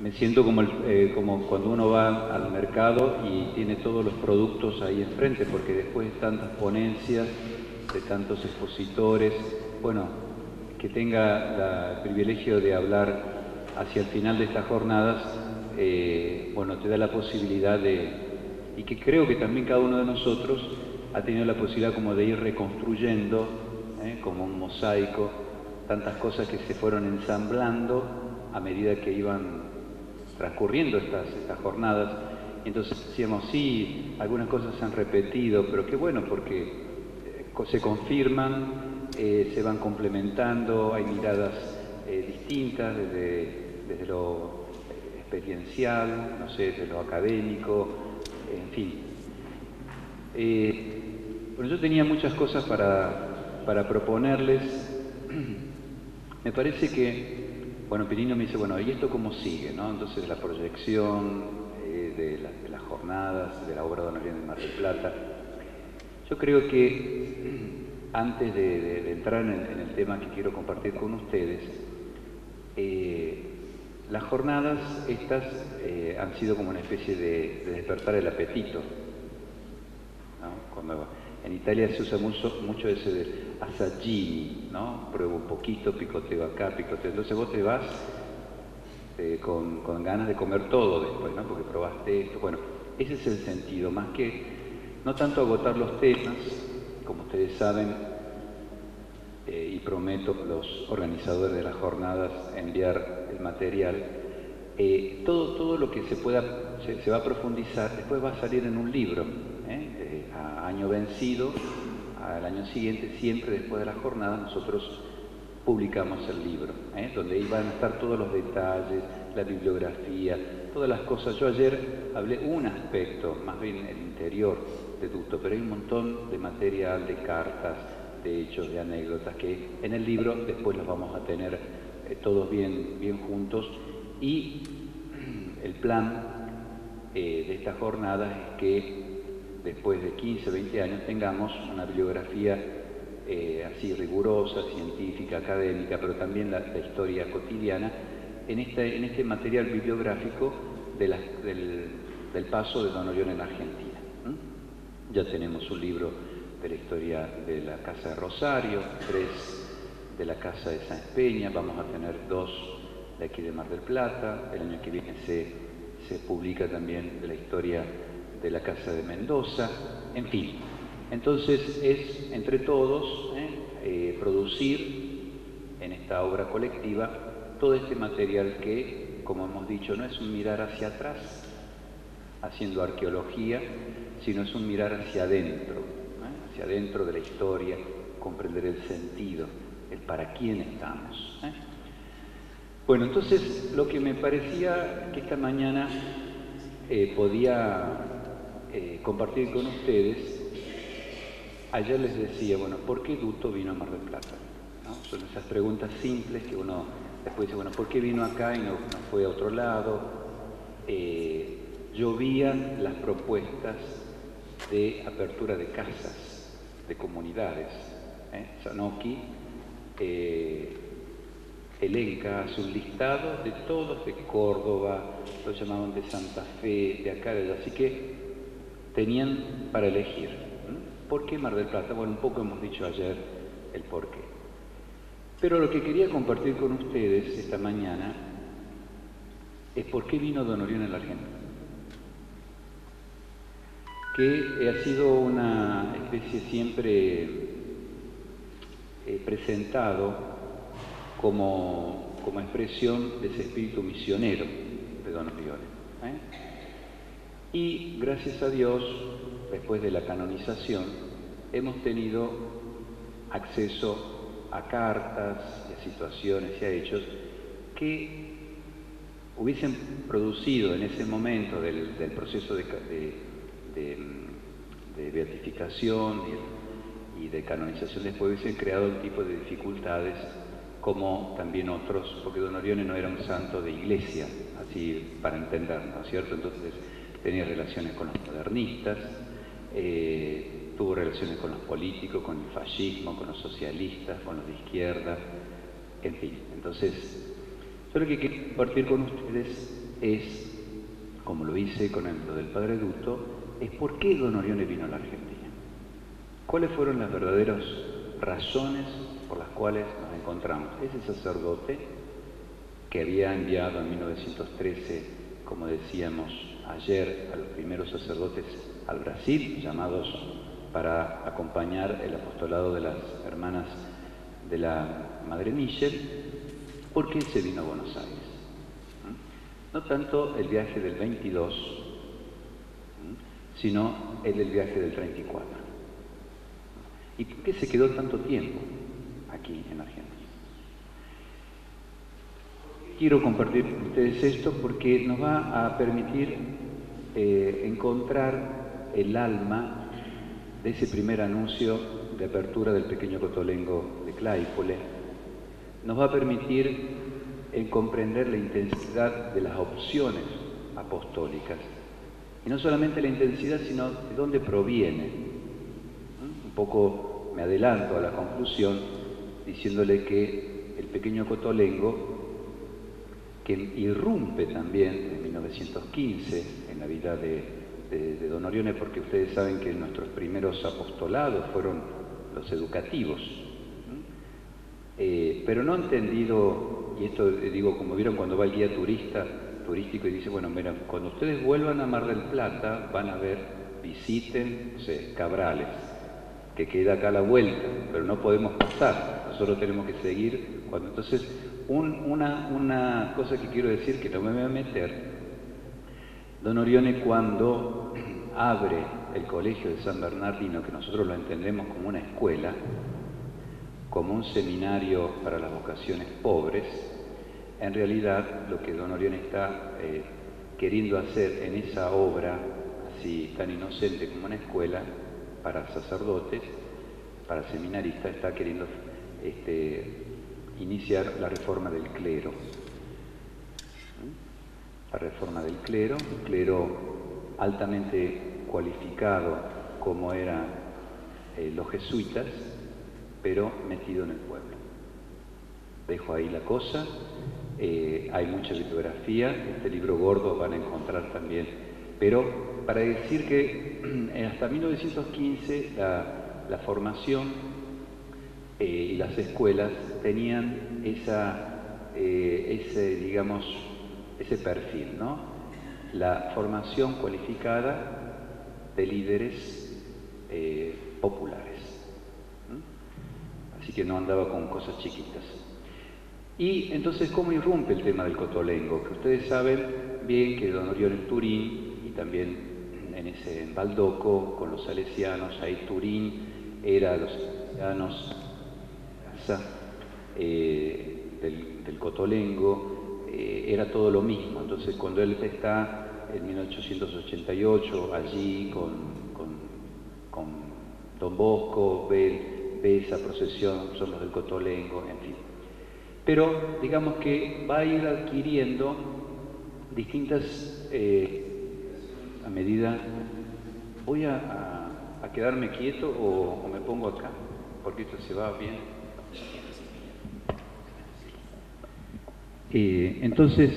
Me siento como cuando uno va al mercado y tiene todos los productos ahí enfrente, porque después de tantas ponencias, de tantos expositores, bueno, que tenga el privilegio de hablar hacia el final de estas jornadas, bueno, te da la posibilidad y que creo que también cada uno de nosotros ha tenido la posibilidad como de ir reconstruyendo, como un mosaico, tantas cosas que se fueron ensamblando a medida que iban transcurriendo estas jornadas. Y entonces decíamos, sí, algunas cosas se han repetido, pero qué bueno, porque se confirman, se van complementando, hay miradas distintas desde lo experiencial, no sé, desde lo académico, en fin. Bueno, yo tenía muchas cosas para proponerles. Me parece que, bueno, Pirino me dice, bueno, ¿y esto cómo sigue, no? Entonces la proyección de las jornadas, de la obra de Don Orión de Mar del Plata. Yo creo que antes de entrar en el tema que quiero compartir con ustedes, las jornadas estas han sido como una especie de despertar el apetito, ¿no? Cuando en Italia se usa mucho ese de assaggini, ¿no? Pruebo un poquito, picoteo acá, picoteo. Entonces vos te vas con ganas de comer todo después, ¿no? Porque probaste esto. Bueno, ese es el sentido, más que no tanto agotar los temas, como ustedes saben, y prometo los organizadores de las jornadas enviar el material. Todo lo que se va a profundizar, después va a salir en un libro, a año vencido, al año siguiente, siempre después de la jornada, nosotros publicamos el libro, donde ahí van a estar todos los detalles, la bibliografía, todas las cosas. Yo ayer hablé un aspecto, más bien el interior de Duto, pero hay un montón de material, de cartas, de hechos, de anécdotas, que en el libro después los vamos a tener todos bien juntos. Y el plan de esta jornada es que después de 15, 20 años tengamos una bibliografía así rigurosa, científica, académica, pero también la historia cotidiana, en este material bibliográfico del paso de Don Orión en la Argentina. Ya tenemos un libro de la historia de la Casa de Rosario, 3 de la Casa de Sáenz Peña, vamos a tener 2 de aquí de Mar del Plata, el año que viene se publica también de la historia de la Casa de Mendoza, en fin. Entonces es entre todos producir en esta obra colectiva todo este material que, como hemos dicho, no es un mirar hacia atrás, haciendo arqueología, sino es un mirar hacia adentro de la historia, comprender el sentido, el para quién estamos. Bueno, entonces lo que me parecía que esta mañana podía compartir con ustedes, ayer les decía, bueno, ¿por qué Duto vino a Mar del Plata? ¿No? Son esas preguntas simples que uno después dice, bueno, ¿por qué vino acá y no fue a otro lado? Llovían las propuestas de apertura de casas, de comunidades. Zanocchi elenca, hace un listado de todos, de Córdoba, lo llamaban de Santa Fe, de acá, de allá. Así que tenían para elegir. ¿Por qué Mar del Plata? Bueno, un poco hemos dicho ayer el por qué. Pero lo que quería compartir con ustedes esta mañana es por qué vino Don Orión a la Argentina. Que ha sido una especie siempre presentado como expresión de ese espíritu misionero de Don Orión. Y gracias a Dios, después de la canonización, hemos tenido acceso a cartas, y a situaciones y a hechos que hubiesen producido en ese momento del proceso de beatificación y de canonización, después hubiesen creado un tipo de dificultades, como también otros, porque Don Orione no era un santo de iglesia, así para entendernos, ¿no es cierto? Entonces tenía relaciones con los modernistas, tuvo relaciones con los políticos, con el fascismo, con los socialistas, con los de izquierda, En fin, entonces, yo lo que quiero compartir con ustedes es, como lo hice con lo del Padre Duto, es por qué Don Orione vino a la Argentina. ¿Cuáles fueron las verdaderas razones por las cuales nos encontramos? Ese sacerdote que había enviado en 1913, como decíamos ayer, a los primeros sacerdotes al Brasil, llamados para acompañar el apostolado de las hermanas de la Madre Michel. ¿Por qué se vino a Buenos Aires? No tanto el viaje del 22, sino el del viaje del 34. ¿Y por qué se quedó tanto tiempo aquí en Argentina? Quiero compartir con ustedes esto porque nos va a permitir encontrar el alma de ese primer anuncio de apertura del pequeño Cotolengo de Claypole. Nos va a permitir comprender la intensidad de las opciones apostólicas. Y no solamente la intensidad, sino de dónde proviene. Un poco me adelanto a la conclusión diciéndole que el pequeño Cotolengo, que irrumpe también en 1915 en la vida de Don Orione, porque ustedes saben que nuestros primeros apostolados fueron los educativos, pero no entendido, y esto digo, como vieron cuando va el guía turístico y dice, bueno, mira, cuando ustedes vuelvan a Mar del Plata van a ver, visiten, no sé, Cabrales, que queda acá a la vuelta, pero no podemos pasar, nosotros tenemos que seguir. Entonces, una cosa que quiero decir, que no me voy a meter, Don Orione cuando abre el colegio de San Bernardino, que nosotros lo entendemos como una escuela, como un seminario para las vocaciones pobres, en realidad lo que Don Orione está queriendo hacer en esa obra, así tan inocente como una escuela para sacerdotes, para seminaristas, está queriendo iniciar la reforma del clero. La reforma del clero, un clero altamente cualificado como eran los jesuitas, pero metido en el pueblo. Dejo ahí la cosa, hay mucha bibliografía, este libro gordo van a encontrar también, pero para decir que hasta 1915 la formación y las escuelas tenían ese perfil, ¿no? La formación cualificada de líderes populares. Así que no andaba con cosas chiquitas. Y entonces, ¿cómo irrumpe el tema del Cotolengo? Que ustedes saben bien que Don Orione en Turín, y también en Baldoco, con los salesianos, ahí Turín era los salesianos del Cotolengo, era todo lo mismo. Entonces, cuando él está en 1888 allí con Don Bosco, ve esa procesión, son los del Cotolengo, en fin. Pero digamos que va a ir adquiriendo distintas, a medida, voy a quedarme quieto o me pongo acá, porque esto se va bien. Entonces,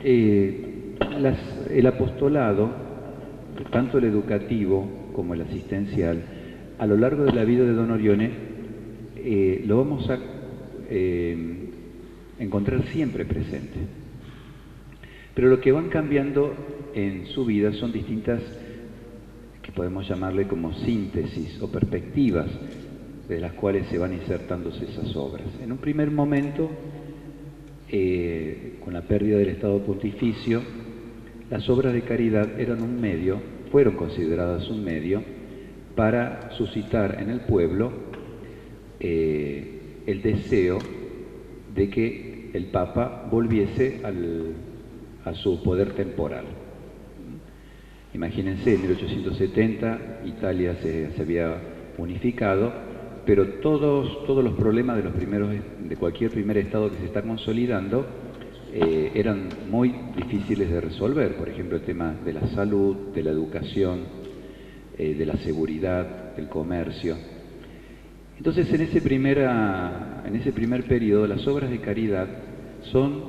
el apostolado, tanto el educativo como el asistencial, a lo largo de la vida de Don Orione, lo vamos a encontrar siempre presente. Pero lo que van cambiando en su vida son distintas, que podemos llamarle como síntesis o perspectivas, de las cuales se van insertándose esas obras. En un primer momento, con la pérdida del Estado Pontificio, las obras de caridad fueron consideradas un medio para suscitar en el pueblo el deseo de que el Papa volviese a su poder temporal. Imagínense, en 1870 Italia se había unificado, pero todos los problemas de cualquier primer Estado que se está consolidando eran muy difíciles de resolver. Por ejemplo, el tema de la salud, de la educación, de la seguridad, del comercio. Entonces, en ese primer periodo, las obras de caridad son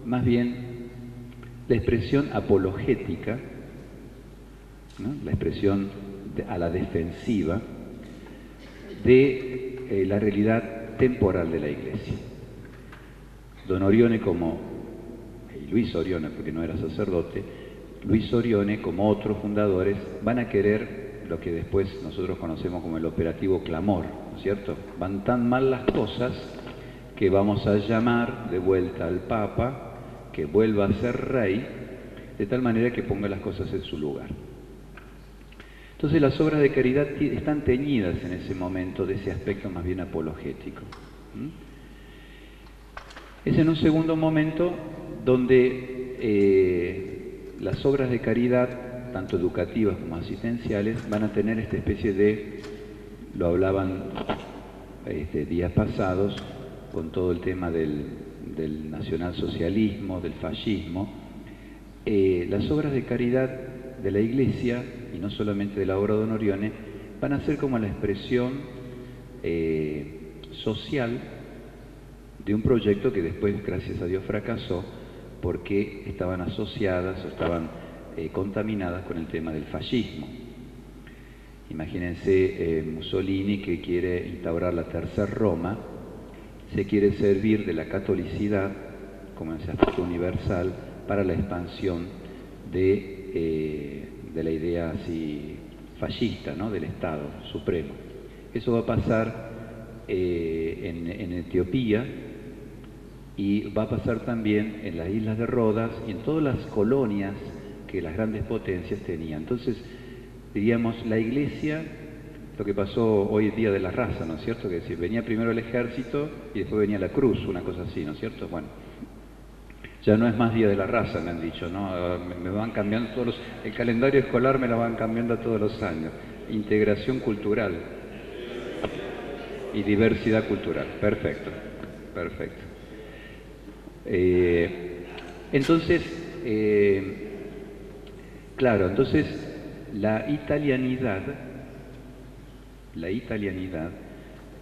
más bien la expresión apologética, ¿no? La expresión a la defensiva de la realidad temporal de la Iglesia. Don Orione y Luis Orione, porque no era sacerdote, Luis Orione, como otros fundadores, van a querer lo que después nosotros conocemos como el operativo clamor, ¿no es cierto? Van tan mal las cosas que vamos a llamar de vuelta al Papa, que vuelva a ser rey, de tal manera que ponga las cosas en su lugar. Entonces las obras de caridad están teñidas en ese momento de ese aspecto más bien apologético. Es en un segundo momento donde las obras de caridad, tanto educativas como asistenciales, van a tener esta especie de, lo hablaban días pasados, con todo el tema del nacionalsocialismo, del fascismo. Las obras de caridad de la Iglesia, y no solamente de la obra de Don Orione, van a ser como la expresión social de un proyecto que después, gracias a Dios, fracasó porque estaban asociadas o estaban contaminadas con el tema del fascismo. Imagínense Mussolini, que quiere instaurar la Tercera Roma, se quiere servir de la catolicidad como ese aspecto universal para la expansión de la idea así fascista, ¿no? Del Estado Supremo. Eso va a pasar en Etiopía, y va a pasar también en las islas de Rodas y en todas las colonias que las grandes potencias tenían. Entonces, diríamos, la Iglesia, lo que pasó hoy Día de la Raza, ¿no es cierto? Que decir, venía primero el ejército y después venía la cruz, una cosa así, ¿no es cierto? Bueno, ya no es más Día de la Raza, me han dicho, ¿no? Me van cambiando el calendario escolar me lo van cambiando todos los años. Integración cultural y diversidad cultural. Perfecto, perfecto. Entonces, claro, entonces la italianidad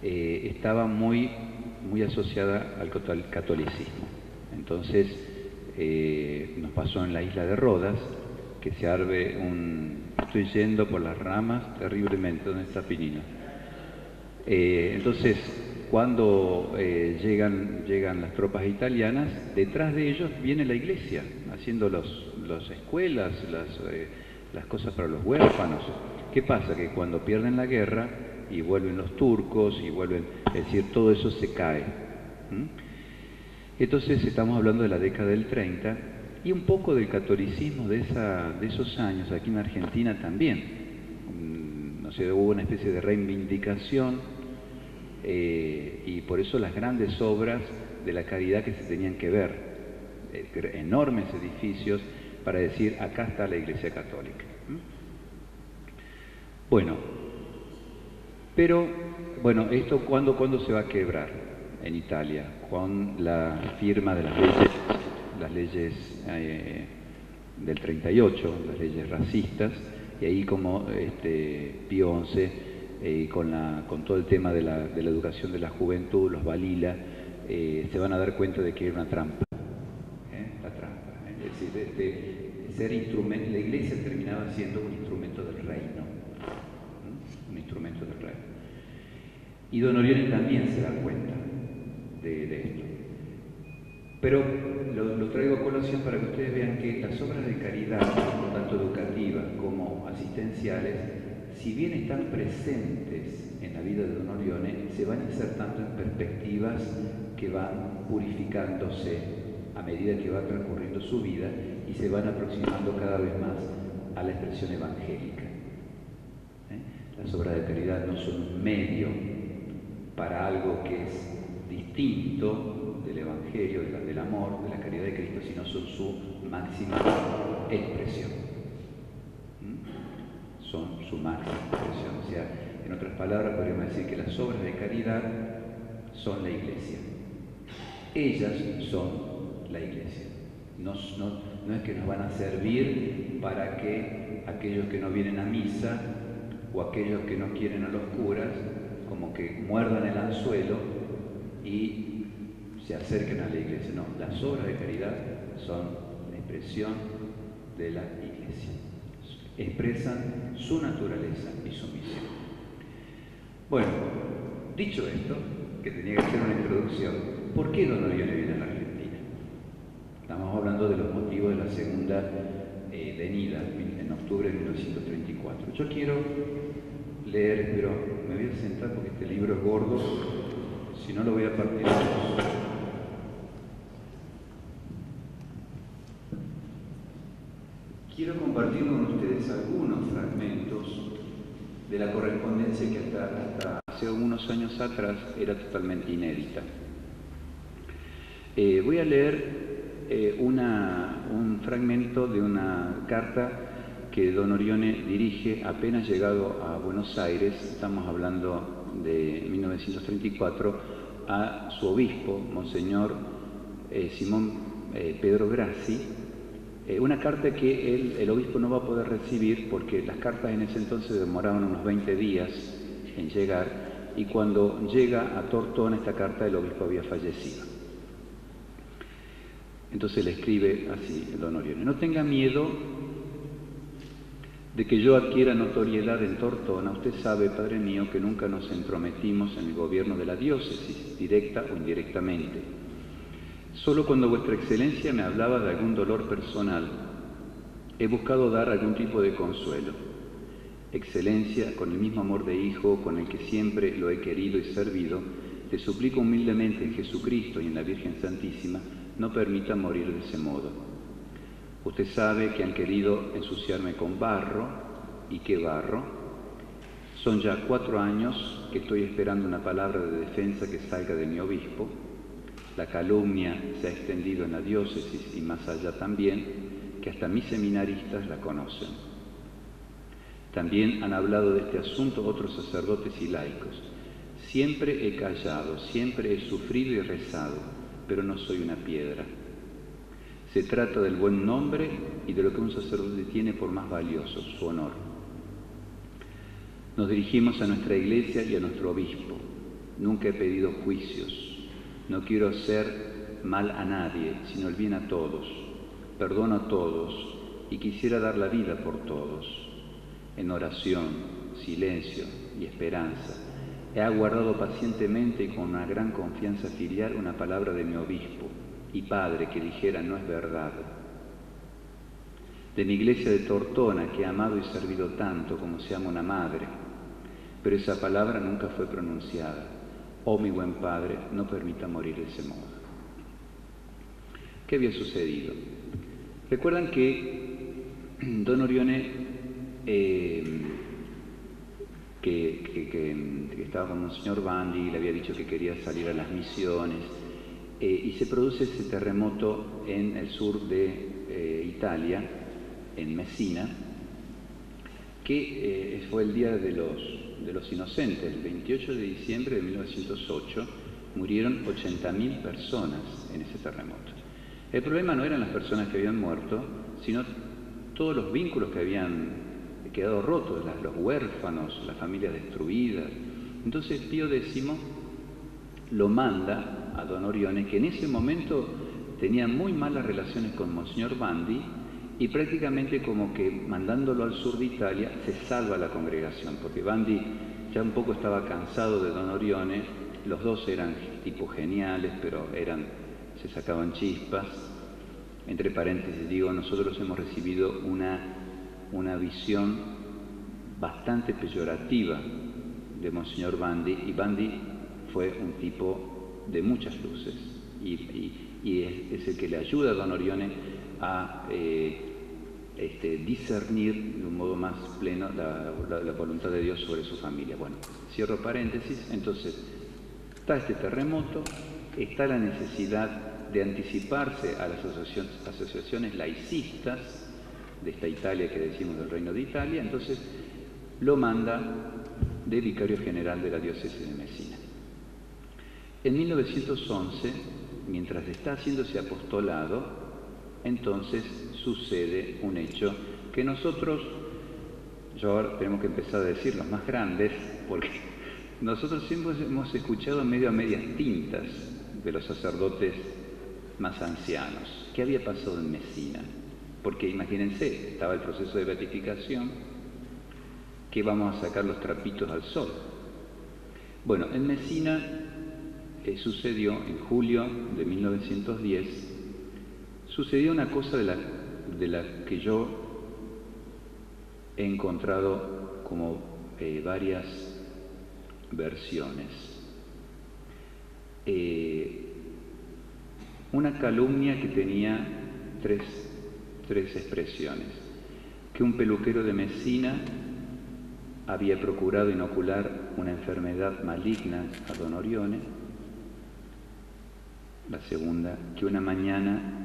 estaba muy asociada al catolicismo. Entonces, nos pasó en la isla de Rodas, que se arde estoy yendo por las ramas terriblemente, ¿dónde está Pinino? Entonces, cuando llegan las tropas italianas, detrás de ellos viene la Iglesia, haciendo las escuelas, las cosas para los huérfanos. ¿Qué pasa? Que cuando pierden la guerra y vuelven los turcos, es decir, todo eso se cae. Entonces estamos hablando de la década del 30 y un poco del catolicismo de esos años, aquí en Argentina también. No sé, hubo una especie de reivindicación y por eso las grandes obras de la caridad que se tenían que ver, enormes edificios para decir, acá está la Iglesia Católica. Bueno, pero, ¿esto cuándo se va a quebrar en Italia? Con la firma de las leyes del 38, las leyes racistas, y ahí como Pío XI, con todo el tema de la educación de la juventud, los Balila, se van a dar cuenta de que era una trampa. La trampa. Es decir, ser instrumento, la Iglesia terminaba siendo un instrumento del reino. Un instrumento del reino. Y Don Orione también se da cuenta de esto. Pero lo traigo a colación para que ustedes vean que las obras de caridad, tanto educativas como asistenciales, si bien están presentes en la vida de Don Orione, se van insertando en perspectivas que van purificándose a medida que va transcurriendo su vida y se van aproximando cada vez más a la expresión evangélica. Las obras de caridad no son un medio para algo que es distinto del Evangelio, del amor, de la caridad de Cristo, sino son su máxima expresión. Son su máxima expresión. O sea, en otras palabras, podríamos decir que las obras de caridad son la Iglesia. Ellas son la Iglesia. No es que nos van a servir para que aquellos que no vienen a misa o aquellos que no quieren a los curas como que muerdan el anzuelo y se acerquen a la iglesia. No, las obras de caridad son la expresión de la iglesia. Expresan su naturaleza y su misión. Bueno, dicho esto, que tenía que ser una introducción, ¿por qué don Orione viene a la Argentina? Estamos hablando de los motivos de la segunda venida en octubre de 1934. Yo quiero leer, pero me voy a sentar porque este libro es gordo, si no lo voy a partir en dos. Quiero compartir con ustedes algunos fragmentos de la correspondencia que hasta hace unos años atrás era totalmente inédita. Voy a leer un fragmento de una carta que don Orione dirige apenas llegado a Buenos Aires, estamos hablando de 1934, a su obispo, Monseñor Simón Pedro Grassi, una carta que el obispo no va a poder recibir porque las cartas en ese entonces demoraban unos 20 días en llegar, y cuando llega a Tortona esta carta el obispo había fallecido. Entonces le escribe así el don Orione: no tenga miedo de que yo adquiera notoriedad en Tortona. Usted sabe, Padre mío, que nunca nos entrometimos en el gobierno de la diócesis, directa o indirectamente. Solo cuando Vuestra Excelencia me hablaba de algún dolor personal, he buscado dar algún tipo de consuelo. Excelencia, con el mismo amor de hijo con el que siempre lo he querido y servido, te suplico humildemente en Jesucristo y en la Virgen Santísima, no permita morir de ese modo. Usted sabe que han querido ensuciarme con barro, ¿y qué barro? Son ya 4 años que estoy esperando una palabra de defensa que salga de mi obispo. La calumnia se ha extendido en la diócesis y más allá también, que hasta mis seminaristas la conocen. También han hablado de este asunto otros sacerdotes y laicos. Siempre he callado, siempre he sufrido y rezado, pero no soy una piedra. Se trata del buen nombre y de lo que un sacerdote tiene por más valioso, su honor. Nos dirigimos a nuestra iglesia y a nuestro obispo. Nunca he pedido juicios. No quiero hacer mal a nadie, sino el bien a todos. Perdono a todos y quisiera dar la vida por todos. En oración, silencio y esperanza, he aguardado pacientemente y con una gran confianza filial una palabra de mi obispo y padre que dijera: no es verdad. De mi iglesia de Tortona, que he amado y servido tanto como se ama una madre, pero esa palabra nunca fue pronunciada. Oh, mi buen padre, no permita morir de ese modo. ¿Qué había sucedido? Recuerdan que don Orione, que estaba con Monseñor Bandi, le había dicho que quería salir a las misiones, y se produce ese terremoto en el sur de Italia, en Messina, que fue el Día de los Inocentes. El 28 de diciembre de 1908 murieron 80.000 personas en ese terremoto. El problema no eran las personas que habían muerto, sino todos los vínculos que habían quedado rotos, los huérfanos, las familias destruidas. Entonces Pío X lo manda a don Orione, que en ese momento tenía muy malas relaciones con Monseñor Bandi, y prácticamente como que mandándolo al sur de Italia se salva la congregación, porque Bandi ya un poco estaba cansado de don Orione. Los dos eran tipos geniales, pero se sacaban chispas. Entre paréntesis digo, nosotros hemos recibido una visión bastante peyorativa de Monseñor Bandi, y Bandi fue un tipo de muchas luces, y es el que le ayuda a don Orione a discernir de un modo más pleno la voluntad de Dios sobre su familia. Bueno, cierro paréntesis. Entonces, está este terremoto, está la necesidad de anticiparse a las asociaciones laicistas de esta Italia que decimos del Reino de Italia. Entonces lo manda de vicario general de la diócesis de Messina. En 1911, mientras está haciéndose apostolado, entonces sucede un hecho que nosotros, yo ahora tenemos que empezar a decir los más grandes, porque nosotros siempre hemos escuchado medio a medias tintas de los sacerdotes más ancianos. ¿Qué había pasado en Mesina? Porque imagínense, estaba el proceso de beatificación, que vamos a sacar los trapitos al sol. Bueno, en Mesina sucedió, en julio de 1910, sucedió una cosa de la que yo he encontrado como varias versiones. Una calumnia que tenía tres expresiones. Que un peluquero de Mesina había procurado inocular una enfermedad maligna a don Orione. La segunda, que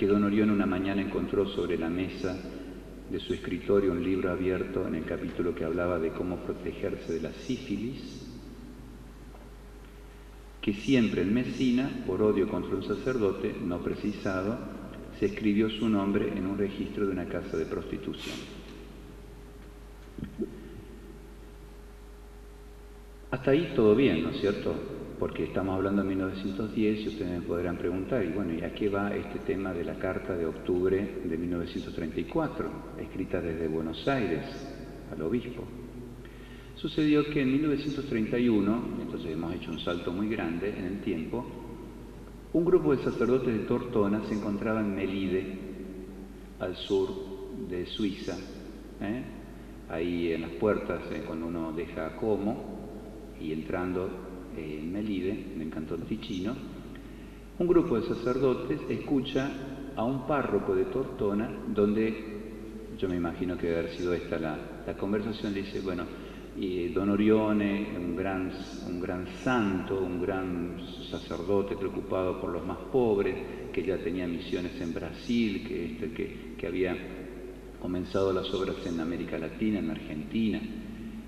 don Orione una mañana encontró sobre la mesa de su escritorio un libro abierto en el capítulo que hablaba de cómo protegerse de la sífilis. Que siempre en Mesina, por odio contra un sacerdote no precisado, se escribió su nombre en un registro de una casa de prostitución. Hasta ahí todo bien, ¿no es cierto? Porque estamos hablando de 1910 y ustedes me podrán preguntar, y bueno, ¿y a qué va este tema de la carta de octubre de 1934, escrita desde Buenos Aires al obispo? Sucedió que en 1931, entonces hemos hecho un salto muy grande en el tiempo, un grupo de sacerdotes de Tortona se encontraba en Melide, al sur de Suiza, ahí en las puertas, cuando uno deja Como, y entrando en Melide, en el cantón Ticino, un grupo de sacerdotes escucha a un párroco de Tortona, donde yo me imagino que debe haber sido esta la conversación, le dice, bueno, y don Orione, un gran santo, un gran sacerdote preocupado por los más pobres, que ya tenía misiones en Brasil, que había comenzado las obras en América Latina, en Argentina.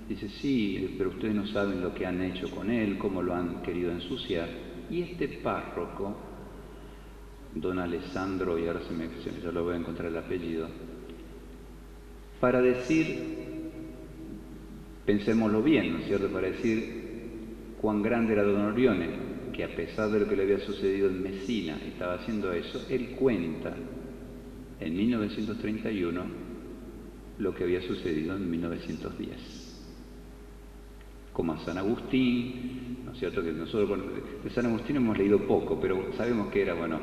Dice, sí, pero ustedes no saben lo que han hecho con él, cómo lo han querido ensuciar. Y este párroco, don Alessandro, y ahora ya lo voy a encontrar el apellido, para decir, pensémoslo bien, ¿no es cierto?, para decir cuán grande era don Orione, que a pesar de lo que le había sucedido en Mesina, estaba haciendo eso, él cuenta en 1931 lo que había sucedido en 1910. Como a San Agustín, ¿no es cierto?, que nosotros de San Agustín hemos leído poco, pero sabemos que era, bueno,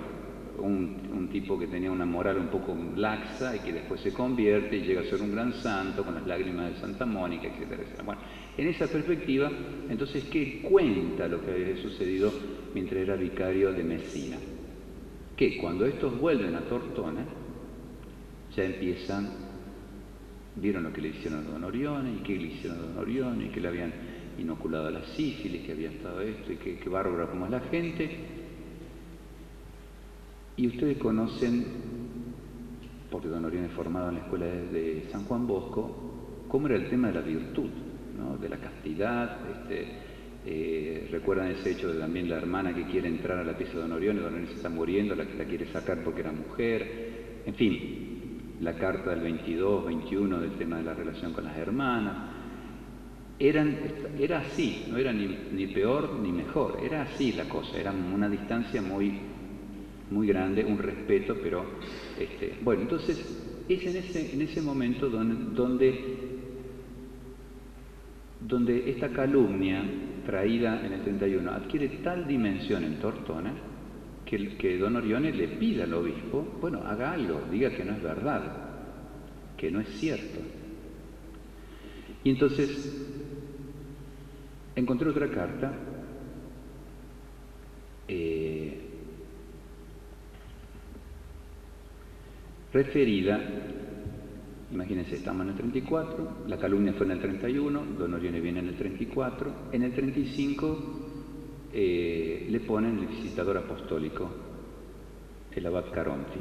un tipo que tenía una moral un poco laxa y que después se convierte y llega a ser un gran santo con las lágrimas de Santa Mónica, etcétera, etcétera. Bueno, en esa perspectiva, entonces, ¿qué cuenta lo que había sucedido mientras era vicario de Mesina? Que cuando estos vuelven a Tortona, ya empiezan, vieron lo que le hicieron a don Orione, y qué le hicieron a don Orione, y que le habían inoculado a la sífilis, que había estado esto, y qué bárbaro como es la gente. Y ustedes conocen, porque don Orione es formado en la escuela de San Juan Bosco, cómo era el tema de la virtud, ¿no?, de la castidad. Recuerdan ese hecho de también la hermana que quiere entrar a la pieza de don Orione se está muriendo, la quiere sacar porque era mujer. En fin, la carta del 22, 21 del tema de la relación con las hermanas. Era así, no era ni peor ni mejor, era así la cosa, era una distancia muy grande, un respeto, pero bueno, entonces es en ese momento donde esta calumnia traída en el 31 adquiere tal dimensión en Tortona que don Orione le pide al obispo, bueno, haga algo, diga que no es verdad, que no es cierto. Y entonces encontré otra carta referida, imagínense, estamos en el 34, la calumnia fue en el 31, don Orione viene en el 34, en el 35 le ponen el visitador apostólico, el abad Caronti.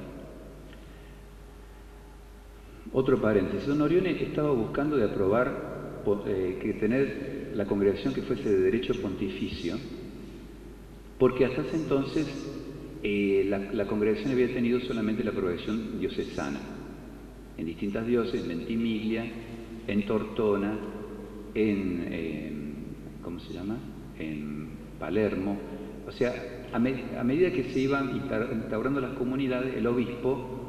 Otro paréntesis, don Orione estaba buscando de aprobar que tener la congregación que fuese de derecho pontificio, porque hasta ese entonces la congregación había tenido solamente la aprobación diocesana, en distintas diócesis, en Ventimiglia, en Tortona, ¿cómo se llama?, en Palermo. O sea, a medida que se iban instaurando las comunidades, el obispo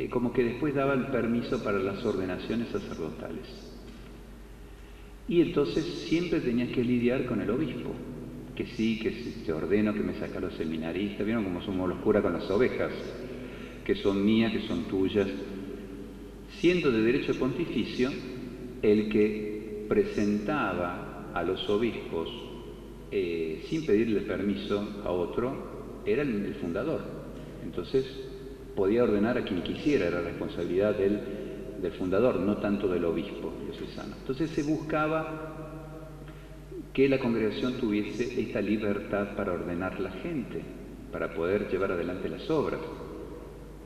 como que después daba el permiso para las ordenaciones sacerdotales. Y entonces siempre tenías que lidiar con el obispo, que sí, que te ordeno, que me saca a los seminaristas. ¿Vieron cómo somos los curas con las ovejas? Que son mías, que son tuyas. Siendo de derecho pontificio, el que presentaba a los obispos sin pedirle permiso a otro era el fundador. Entonces podía ordenar a quien quisiera, era responsabilidad del fundador, no tanto del obispo diocesano. Entonces se buscaba que la congregación tuviese esta libertad para ordenar la gente, para poder llevar adelante las obras.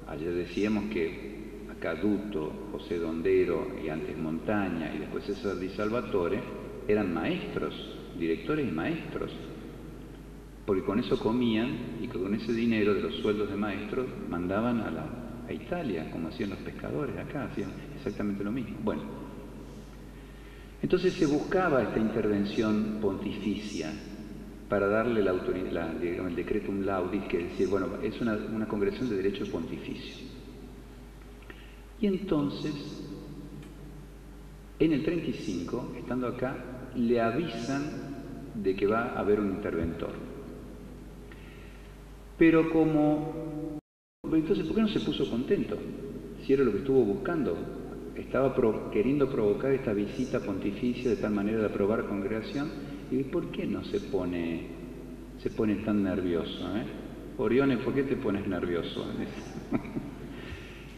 Ayer decíamos que acá Duto, José Dondero y antes Montaña y después César Di Salvatore eran maestros, directores y maestros, porque con eso comían y con ese dinero de los sueldos de maestros mandaban a Italia, como hacían los pescadores acá, hacían exactamente lo mismo. Bueno, entonces se buscaba esta intervención pontificia para darle la autoridad, digamos, el decretum laudis, que decía, bueno, es una congregación de derecho pontificio. Y entonces, en el 35, estando acá, le avisan de que va a haber un interventor. Pero entonces, ¿por qué no se puso contento? Si era lo que estuvo buscando. Estaba queriendo provocar esta visita pontificia de tal manera de aprobar congregación. ¿Y por qué no se pone tan nervioso? Orione, ¿por qué te pones nervioso?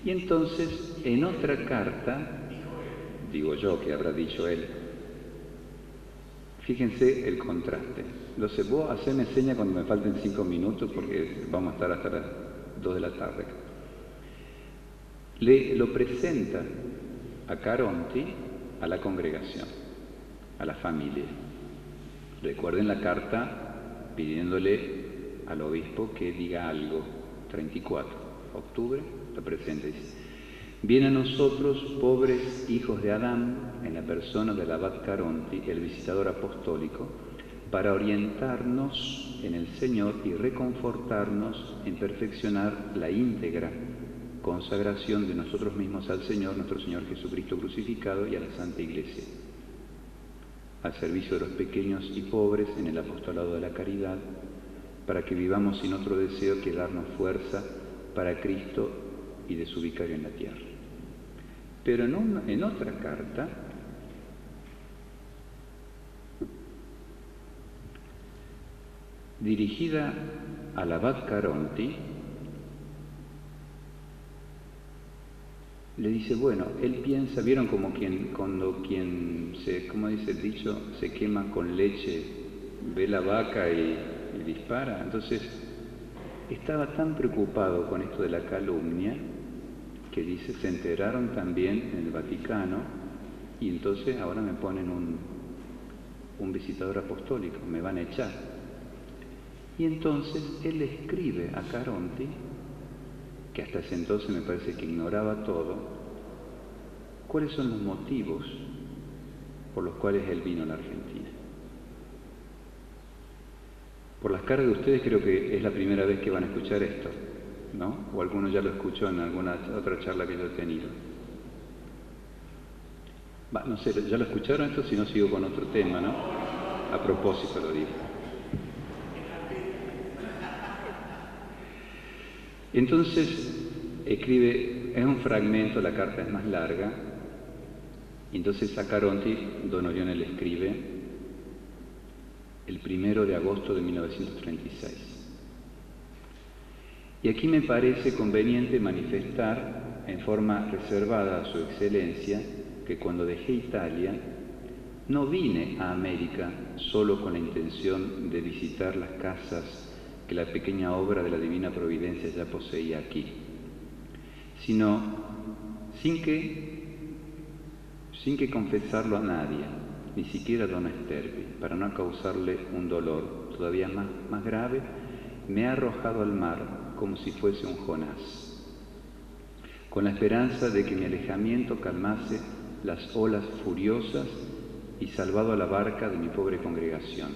Y entonces, en otra carta, digo yo que habrá dicho él, fíjense el contraste. Entonces, vos haceme seña cuando me falten 5 minutos porque vamos a estar hasta las 2 de la tarde. Lo presenta a Caronti a la congregación, a la familia. Recuerden la carta pidiéndole al obispo que diga algo. 34, octubre, lo presenta y dice: viene a nosotros, pobres hijos de Adán, en la persona del abad Caronti, el visitador apostólico, para orientarnos en el Señor y reconfortarnos en perfeccionar la íntegra consagración de nosotros mismos al Señor, nuestro Señor Jesucristo crucificado, y a la Santa Iglesia, al servicio de los pequeños y pobres en el apostolado de la caridad, para que vivamos sin otro deseo que darnos fuerza para Cristo y de su vicario en la tierra. Pero en otra carta, dirigida al abad Caronti, le dice, bueno, él piensa, ¿vieron como cuando quien ¿cómo dice el dicho? Se quema con leche, ve la vaca y dispara. Entonces, estaba tan preocupado con esto de la calumnia que dice, se enteraron también en el Vaticano y entonces ahora me ponen un visitador apostólico, me van a echar. Y entonces él le escribe a Caronti, que hasta ese entonces me parece que ignoraba todo, cuáles son los motivos por los cuales él vino a la Argentina. Por las caras de ustedes creo que es la primera vez que van a escuchar esto, ¿no? O alguno ya lo escuchó en alguna otra charla que yo he tenido. No sé, ¿ya lo escucharon esto? Si no, sigo con otro tema, ¿no? A propósito lo digo. Entonces escribe, es un fragmento, la carta es más larga, y entonces a Caronti, don Orione le escribe el 1 de agosto de 1936. Y aquí me parece conveniente manifestar en forma reservada a su excelencia que cuando dejé Italia no vine a América solo con la intención de visitar las casas que la pequeña obra de la Divina Providencia ya poseía aquí, sino sin que confesarlo a nadie, ni siquiera a don Sterpi, para no causarle un dolor todavía más grave, me ha arrojado al mar como si fuese un Jonás, con la esperanza de que mi alejamiento calmase las olas furiosas y salvado a la barca de mi pobre congregación.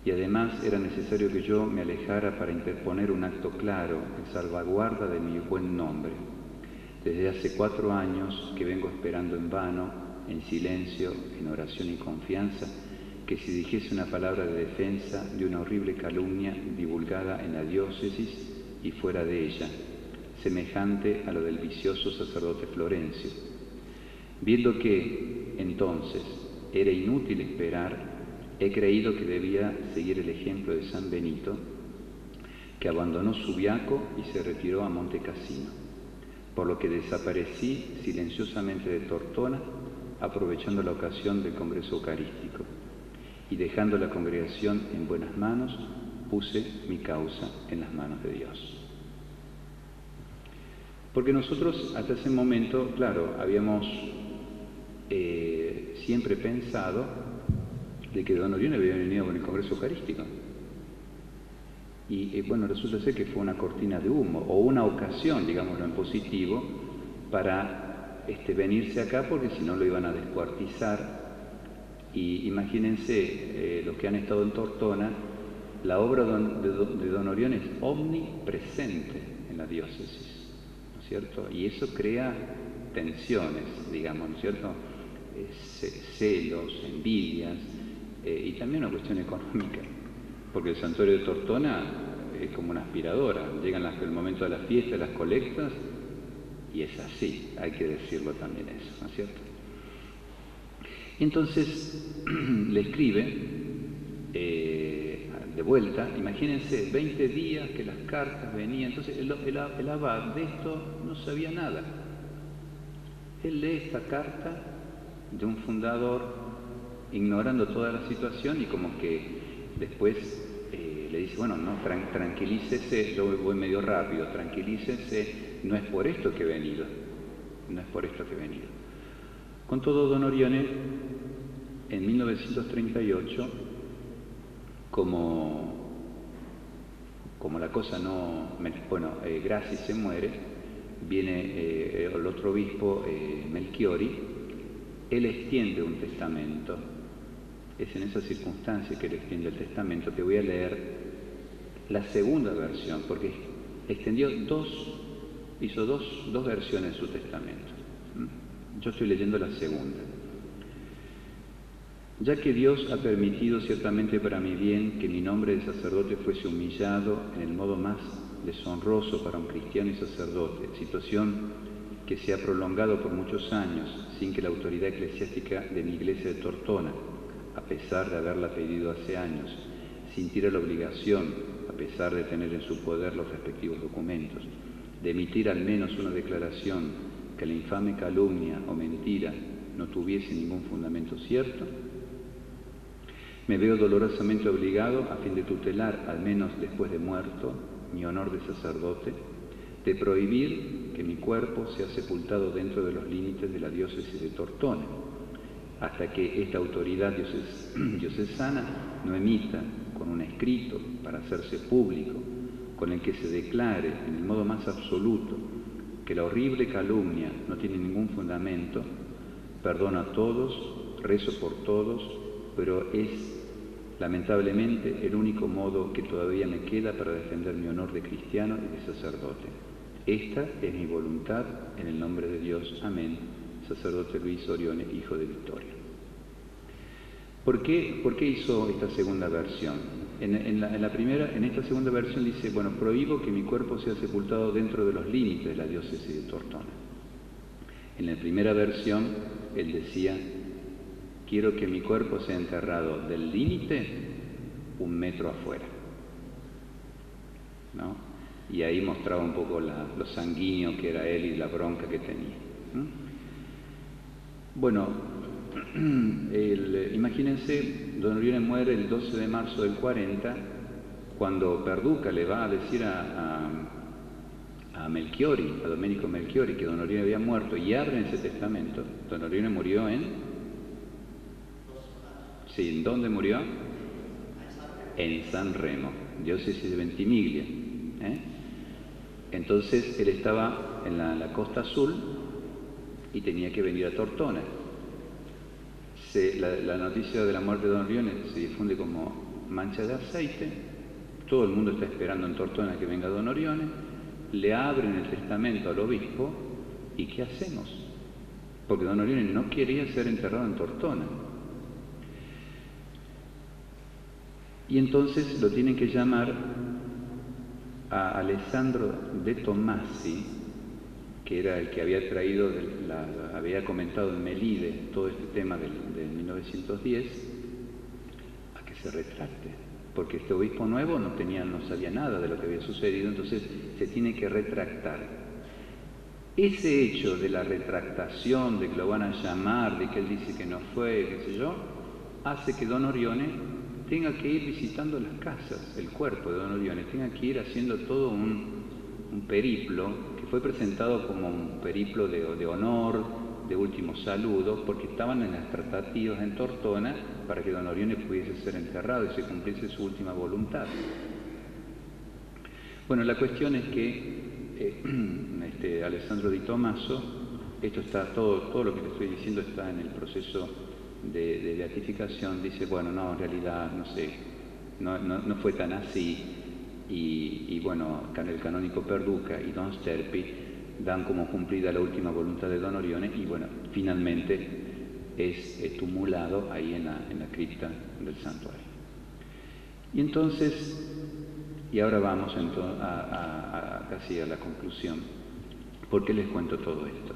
y además era necesario que yo me alejara para interponer un acto claro en salvaguarda de mi buen nombre. Desde hace 4 años que vengo esperando en vano, en silencio, en oración y confianza, que se dijese una palabra de defensa de una horrible calumnia divulgada en la diócesis y fuera de ella, semejante a lo del vicioso sacerdote Florencio. Viendo que, entonces, era inútil esperar, he creído que debía seguir el ejemplo de San Benito, que abandonó Subiaco y se retiró a Monte Cassino, por lo que desaparecí silenciosamente de Tortona, aprovechando la ocasión del Congreso Eucarístico, y dejando la congregación en buenas manos, puse mi causa en las manos de Dios. Porque nosotros hasta ese momento, claro, habíamos siempre pensado de que don Orione había venido con el Congreso Eucarístico. Y bueno, resulta ser que fue una cortina de humo, o una ocasión, digámoslo en positivo, para venirse acá, porque si no lo iban a descuartizar. Y imagínense, los que han estado en Tortona, la obra de don Orione es omnipresente en la diócesis, ¿no es cierto? Y eso crea tensiones, digamos, ¿no es cierto? Celos, envidias, y también una cuestión económica, porque el santuario de Tortona es como una aspiradora, llegan el momento de la fiesta, las colectas, y es así, hay que decirlo también eso, ¿no es cierto? Entonces le escribe de vuelta, imagínense, 20 días que las cartas venían, entonces el abad de esto no sabía nada. Él lee esta carta de un fundador ignorando toda la situación y como que después le dice, bueno, no, tranquilícese, yo voy medio rápido, tranquilícese, no es por esto que he venido, no es por esto que he venido. Con todo, don Orione, en 1938, como la cosa no... Bueno, Grassi se muere, viene el otro obispo, Melchiori, él extiende un testamento. Es en esa circunstancia que él extiende el testamento. Te voy a leer la segunda versión, porque hizo dos versiones de su testamento. Yo estoy leyendo la segunda. Ya que Dios ha permitido ciertamente para mi bien que mi nombre de sacerdote fuese humillado en el modo más deshonroso para un cristiano y sacerdote, situación que se ha prolongado por muchos años sin que la autoridad eclesiástica de mi iglesia de Tortona, a pesar de haberla pedido hace años, sintiera la obligación, a pesar de tener en su poder los respectivos documentos, de emitir al menos una declaración que la infame calumnia o mentira no tuviese ningún fundamento cierto, me veo dolorosamente obligado, a fin de tutelar, al menos después de muerto, mi honor de sacerdote, de prohibir que mi cuerpo sea sepultado dentro de los límites de la diócesis de Tortona, hasta que esta autoridad diocesana no emita con un escrito para hacerse público, con el que se declare en el modo más absoluto que la horrible calumnia no tiene ningún fundamento, perdono a todos, rezo por todos, pero es lamentablemente el único modo que todavía me queda para defender mi honor de cristiano y de sacerdote. Esta es mi voluntad, en el nombre de Dios. Amén. Sacerdote Luis Orione, hijo de Victoria. ¿Por qué hizo esta segunda versión? En esta segunda versión dice, bueno, prohíbo que mi cuerpo sea sepultado dentro de los límites de la diócesis de Tortona. En la primera versión, él decía, quiero que mi cuerpo sea enterrado del límite 1 metro afuera, ¿no? Y ahí mostraba un poco lo sanguíneo que era él y la bronca que tenía. Bueno, imagínense, don Orione muere el 12 de marzo del 40, cuando Perduca le va a decir a Melchiori, a Domenico Melchiori, que don Orione había muerto, y abren ese testamento. Don Orione murió Sí, ¿en dónde murió? En San Remo, diócesis de Ventimiglia. Entonces él estaba en la costa azul y tenía que venir a Tortona. La noticia de la muerte de don Orione se difunde como mancha de aceite, todo el mundo está esperando en Tortona que venga don Orione, le abren el testamento al obispo, ¿y qué hacemos? Porque don Orione no quería ser enterrado en Tortona. Y entonces lo tienen que llamar a Alessandro de Tomasi, que era el que había traído, había comentado en Melide todo este tema del 1910, a que se retracte, porque este obispo nuevo no sabía nada de lo que había sucedido, entonces se tiene que retractar. Ese hecho de la retractación, de que lo van a llamar, de que él dice que no fue, qué sé yo, hace que don Orione tenga que ir visitando las casas, el cuerpo de don Orione, tenga que ir haciendo todo un periplo, que fue presentado como un periplo de honor, de último saludo, porque estaban en las tratativas en Tortona para que don Orione pudiese ser enterrado y se cumpliese su última voluntad. Bueno, la cuestión es que Alessandro Di Tommaso, esto está todo lo que te estoy diciendo está en el proceso de beatificación, dice, bueno, no, en realidad, no sé, no fue tan así, y bueno, el canónigo Perduca y don Sterpi dan como cumplida la última voluntad de don Orione, y bueno, finalmente es tumulado ahí en la cripta del santuario. Y entonces, y ahora vamos casi a la conclusión. ¿Por qué les cuento todo esto?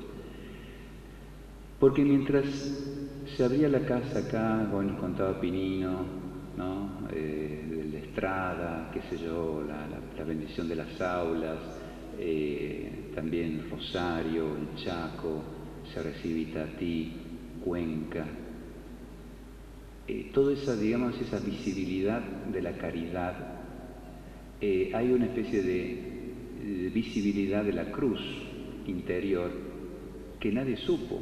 Porque mientras se abría la casa acá, bueno, contaba Pinino, ¿no? De la Estrada, qué sé yo, la bendición de las aulas, también Rosario, el Chaco, se recibita a ti, Cuenca. Toda esa, digamos, esa visibilidad de la caridad, hay una especie de visibilidad de la cruz interior que nadie supo,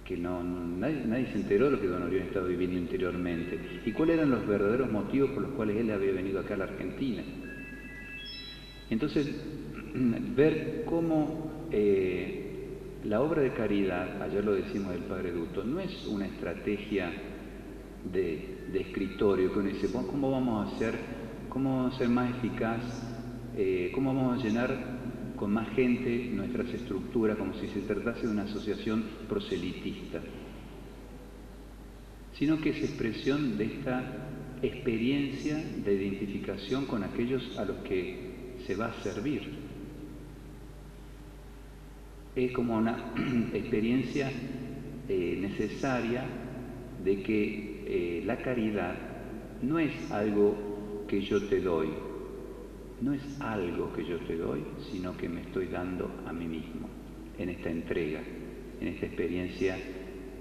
que nadie se enteró de lo que don Orione estaba viviendo interiormente y cuáles eran los verdaderos motivos por los cuales él había venido acá a la Argentina. Entonces, ver cómo la obra de caridad, ayer lo decimos del Padre Duto, no es una estrategia de escritorio que uno dice, ¿cómo vamos a ser más eficaz? ¿Cómo vamos a llenar con más gente nuestras estructuras, como si se tratase de una asociación proselitista? Sino que es expresión de esta experiencia de identificación con aquellos a los que se va a servir. Es como una experiencia necesaria de que la caridad no es algo que yo te doy, no es algo que yo te doy, sino que me estoy dando a mí mismo en esta entrega, en esta experiencia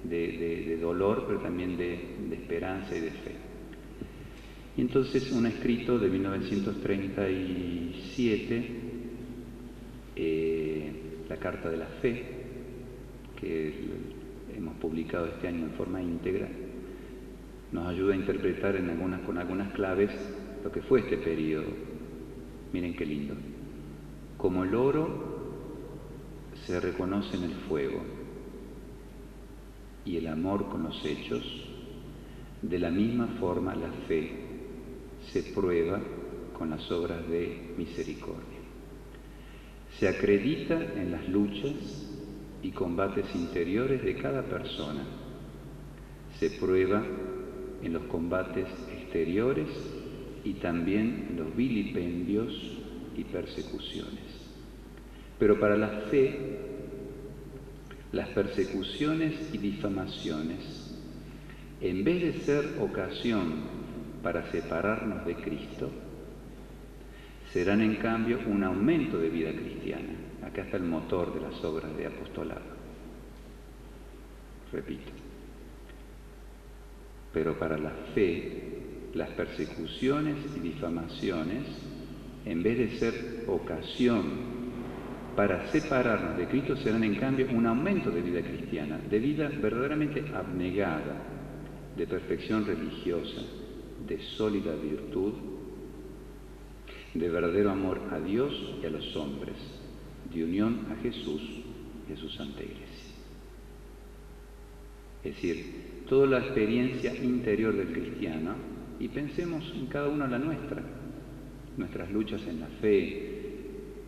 de dolor, pero también de esperanza y de fe. Y entonces un escrito de 1937, la Carta de la Fe, que hemos publicado este año en forma íntegra, nos ayuda a interpretar con algunas claves lo que fue este periodo. Miren qué lindo. Como el oro se reconoce en el fuego y el amor con los hechos, de la misma forma la fe se prueba con las obras de misericordia. Se acredita en las luchas y combates interiores de cada persona. Se prueba en los combates exteriores y también en los vilipendios y persecuciones. Pero para la fe, las persecuciones y difamaciones, en vez de ser ocasión para separarnos de Cristo, serán en cambio un aumento de vida cristiana. Acá está el motor de las obras de apostolado. Repito. Pero para la fe, las persecuciones y difamaciones, en vez de ser ocasión para separarnos de Cristo, serán en cambio un aumento de vida cristiana, de vida verdaderamente abnegada, de perfección religiosa, de sólida virtud, de verdadero amor a Dios y a los hombres, de unión a Jesús y a su Santa Iglesia. Es decir, toda la experiencia interior del cristiano y pensemos en cada uno la nuestra, nuestras luchas en la fe,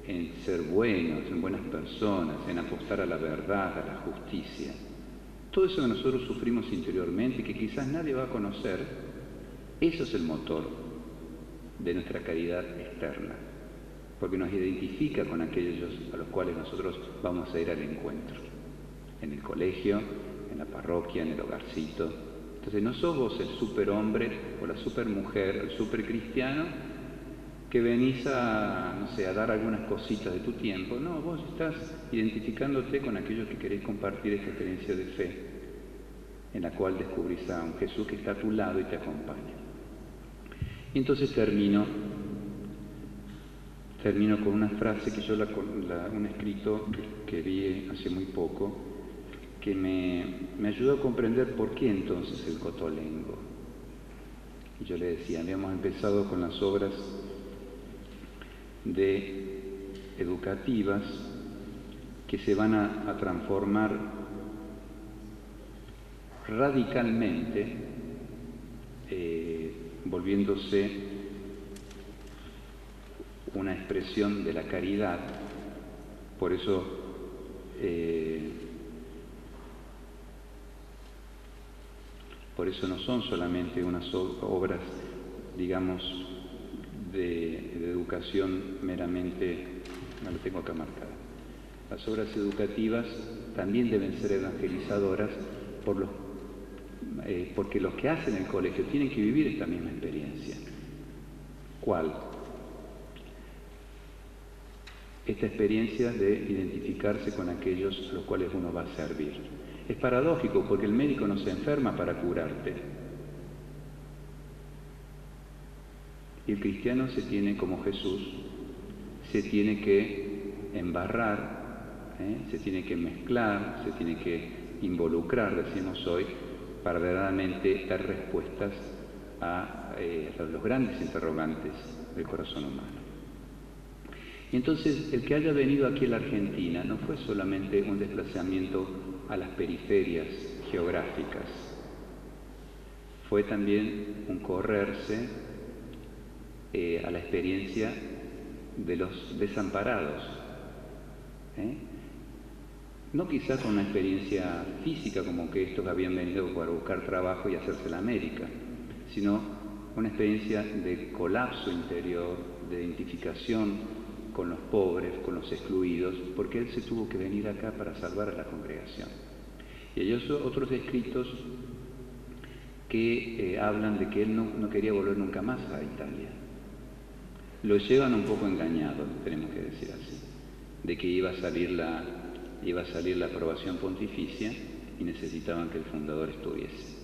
en ser buenos, en buenas personas, en apostar a la verdad, a la justicia. Todo eso que nosotros sufrimos interiormente y que quizás nadie va a conocer, eso es el motor de nuestra caridad externa, porque nos identifica con aquellos a los cuales nosotros vamos a ir al encuentro, en el colegio, en la parroquia, en el hogarcito. Entonces no sos vos el superhombre o la supermujer, el supercristiano, que venís a, no sé, a dar algunas cositas de tu tiempo. No, vos estás identificándote con aquellos que queréis compartir esta experiencia de fe, en la cual descubrís a un Jesús que está a tu lado y te acompaña. Y entonces termino con una frase que yo un escrito que vi hace muy poco, que me ayudó a comprender por qué entonces el cotolengo. Y yo le decía, habíamos empezado con las obras educativas que se van a transformar radicalmente, volviéndose una expresión de la caridad. Por eso no son solamente unas obras, digamos, de educación meramente, no lo tengo acá marcada. Las obras educativas también deben ser evangelizadoras porque los que hacen el colegio tienen que vivir esta misma experiencia. ¿Cuál? Esta experiencia de identificarse con aquellos a los cuales uno va a servir. Es paradójico porque el médico no se enferma para curarte. Y el cristiano se tiene, como Jesús, se tiene que embarrar, se tiene que mezclar, se tiene que involucrar, decimos hoy, para verdaderamente dar respuestas a los grandes interrogantes del corazón humano. Y entonces el que haya venido aquí a la Argentina no fue solamente un desplazamiento a las periferias geográficas, fue también un correrse a la experiencia de los desamparados, no quizás con una experiencia física como que estos habían venido para buscar trabajo y hacerse la América, sino una experiencia de colapso interior, de identificación con los pobres, con los excluidos, porque él se tuvo que venir acá para salvar a la congregación. Y hay otros escritos que hablan de que él no quería volver nunca más a Italia. Lo llevan un poco engañado, tenemos que decir así, de que iba a salir la aprobación pontificia y necesitaban que el fundador estuviese.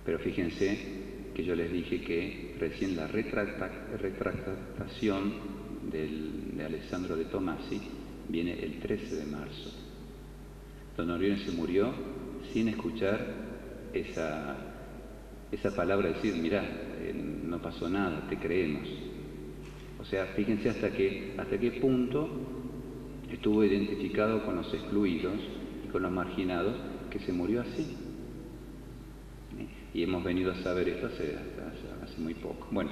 Pero fíjense que yo les dije que recién la retractación de Alessandro de Tomasi viene el 13 de marzo. Don Orione se murió sin escuchar esa palabra, decir, mirá, no pasó nada, te creemos. O sea, fíjense hasta qué punto estuvo identificado con los excluidos y con los marginados, que se murió así. Y hemos venido a saber esto hace muy poco. Bueno,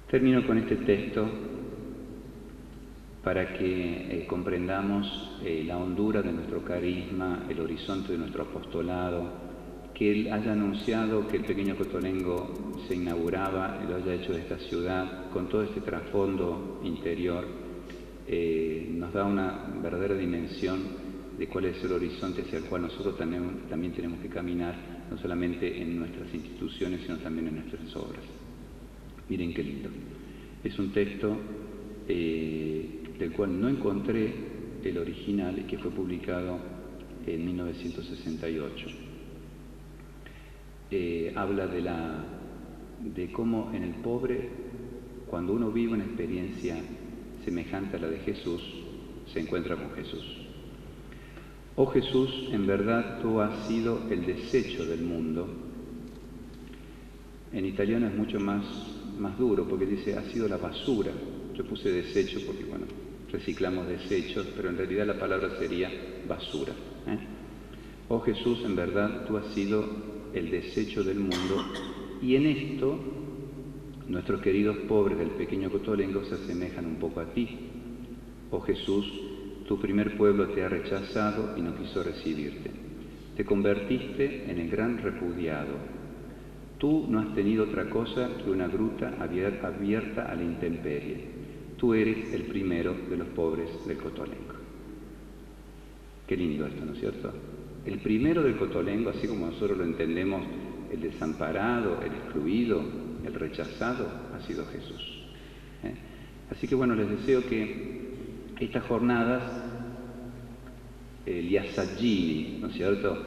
termino con este texto para que comprendamos la hondura de nuestro carisma, el horizonte de nuestro apostolado, que él haya anunciado que el pequeño Cotolengo se inauguraba, lo haya hecho de esta ciudad, con todo este trasfondo interior, nos da una verdadera dimensión de cuál es el horizonte hacia el cual nosotros también tenemos que caminar, no solamente en nuestras instituciones, sino también en nuestras obras. Miren qué lindo. Es un texto del cual no encontré el original, que fue publicado en 1968. Habla de cómo en el pobre, cuando uno vive una experiencia semejante a la de Jesús, se encuentra con Jesús. Oh Jesús, en verdad tú has sido el desecho del mundo. En italiano es mucho más duro, porque dice, ha sido la basura. Yo puse desecho porque, bueno, reciclamos desechos, pero en realidad la palabra sería basura. Oh Jesús, en verdad tú has sido el desecho del mundo, y en esto nuestros queridos pobres del pequeño Cotolengo se asemejan un poco a ti. Oh Jesús, tu primer pueblo te ha rechazado y no quiso recibirte. Te convertiste en el gran repudiado. Tú no has tenido otra cosa que una gruta abierta a la intemperie. Tú eres el primero de los pobres del Cotolengo. Qué lindo esto, ¿no es cierto? El primero del Cotolengo, así como nosotros lo entendemos, el desamparado, el excluido, el rechazado, ha sido Jesús. Así que bueno, les deseo que estas jornadas, el Yasaggini, ¿no es cierto?,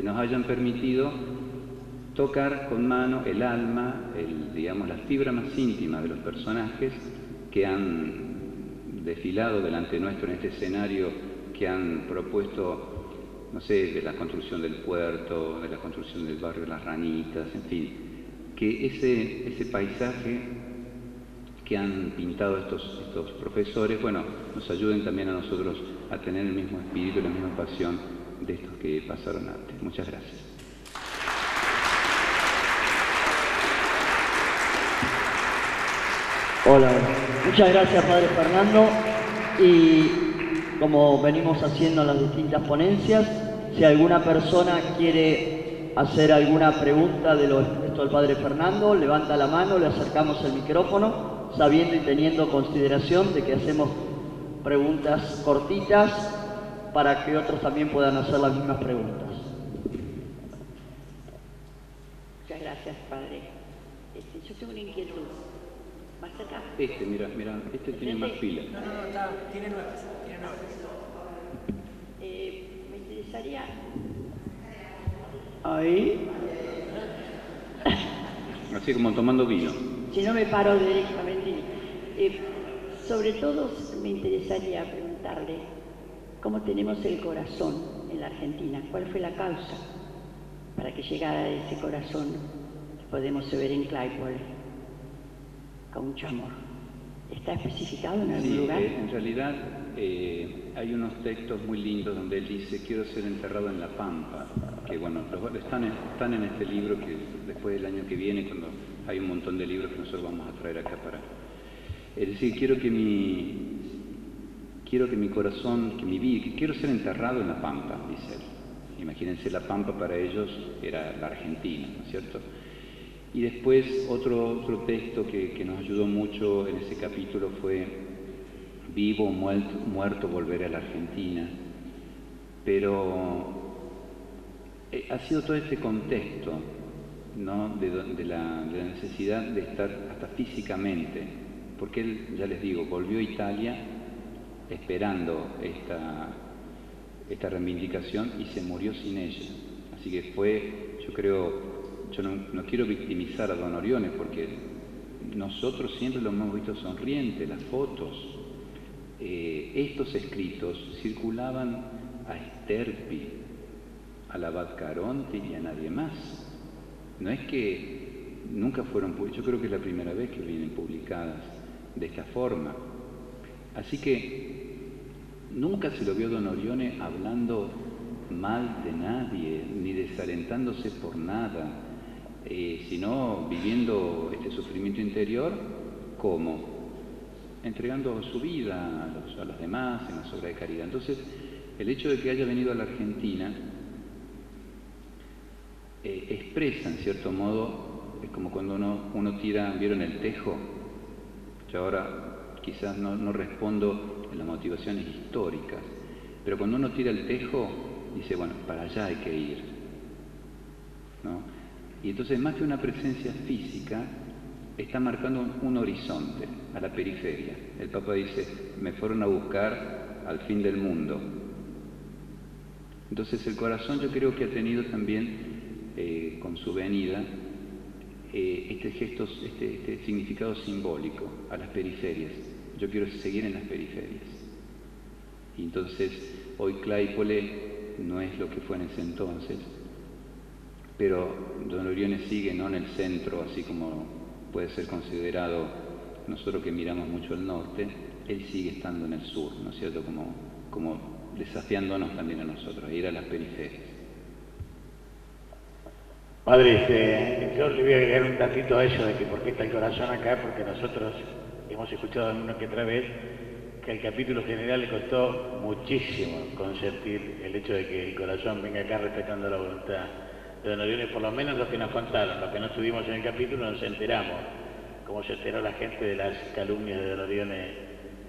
nos hayan permitido tocar con mano el alma, digamos, la fibra más íntima de los personajes que han desfilado delante nuestro en este escenario, que han propuesto, no sé, de la construcción del puerto, de la construcción del barrio de las Ranitas, en fin, que ese paisaje que han pintado estos profesores, bueno, nos ayuden también a nosotros a tener el mismo espíritu y la misma pasión de estos que pasaron antes. Muchas gracias. Hola, muchas gracias Padre Fernando, y como venimos haciendo en las distintas ponencias, si alguna persona quiere hacer alguna pregunta de lo expuesto al Padre Fernando, levanta la mano, le acercamos el micrófono, sabiendo y teniendo consideración de que hacemos preguntas cortitas para que otros también puedan hacer las mismas preguntas. Muchas gracias, Padre. Yo tengo una inquietud. ¿Más acá? Mira, este tiene más pila. No, tiene nuevas. Me interesaría... Ahí. Así como tomando vino. Si no me paro directamente. Sobre todo me interesaría preguntarle cómo tenemos el corazón en la Argentina. ¿Cuál fue la causa para que llegara a ese corazón que podemos ver en Claypole? Con mucho amor. ¿Está especificado en algún lugar? En realidad hay unos textos muy lindos donde él dice: quiero ser enterrado en la Pampa, que bueno, están en este libro, que después del año que viene, cuando hay un montón de libros que nosotros vamos a traer acá para... Es decir, quiero que mi corazón, quiero ser enterrado en la Pampa, dice él. Imagínense, la Pampa para ellos era la Argentina, ¿no es cierto? Y después otro texto que nos ayudó mucho en ese capítulo fue: vivo o muerto volveré a la Argentina. Pero ha sido todo este contexto, ¿no?, de la necesidad de estar hasta físicamente, porque él, ya les digo, volvió a Italia esperando esta reivindicación y se murió sin ella. Así que fue, yo creo... Yo no quiero victimizar a don Orione, porque nosotros siempre lo hemos visto sonriente, las fotos. Estos escritos circulaban a Sterpi, al abad Caronte y a nadie más. No es que nunca fueron publicadas, yo creo que es la primera vez que vienen publicadas de esta forma. Así que nunca se lo vio don Orione hablando mal de nadie, ni desalentándose por nada. Sino viviendo este sufrimiento interior, ¿cómo? Entregando su vida a los demás en la obras de caridad. Entonces, el hecho de que haya venido a la Argentina expresa, en cierto modo, es como cuando uno tira, ¿vieron el tejo? Yo ahora quizás no respondo en las motivaciones históricas, pero cuando uno tira el tejo, dice, bueno, para allá hay que ir, ¿no? Y entonces, más que una presencia física, está marcando un horizonte, a la periferia. El Papa dice: me fueron a buscar al fin del mundo. Entonces el corazón, yo creo que ha tenido también, con su venida, este gesto, este significado simbólico, a las periferias. Yo quiero seguir en las periferias. Y entonces, hoy Claypole no es lo que fue en ese entonces, pero don Orione sigue no en el centro, así como puede ser considerado nosotros que miramos mucho el norte. Él sigue estando en el sur, ¿no es cierto?, como desafiándonos también a nosotros, a ir a las periferias. Padre, yo le voy a agregar un datito a eso de que por qué está el corazón acá, porque nosotros hemos escuchado en una que otra vez que al capítulo general le costó muchísimo consentir el hecho de que el corazón venga acá respetando la voluntad de don Orione, por lo menos los que nos contaron, los que no estuvimos en el capítulo nos enteramos, como se enteró la gente de las calumnias de don Orione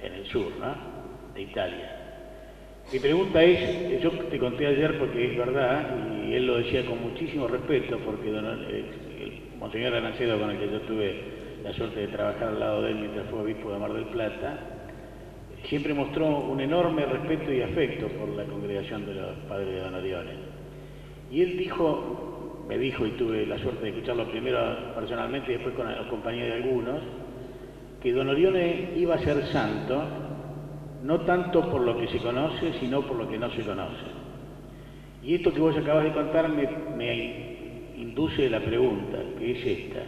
en el sur, ¿no?, de Italia. Mi pregunta es, yo te conté ayer porque es verdad, y él lo decía con muchísimo respeto, porque el monseñor Anacedo, con el que yo tuve la suerte de trabajar al lado de él mientras fue obispo de Mar del Plata, siempre mostró un enorme respeto y afecto por la congregación de los padres de don Orione. Y él me dijo, y tuve la suerte de escucharlo primero personalmente y después con la compañía de algunos, que don Orione iba a ser santo no tanto por lo que se conoce, sino por lo que no se conoce. Y esto que vos acabas de contar me induce la pregunta, que es esta.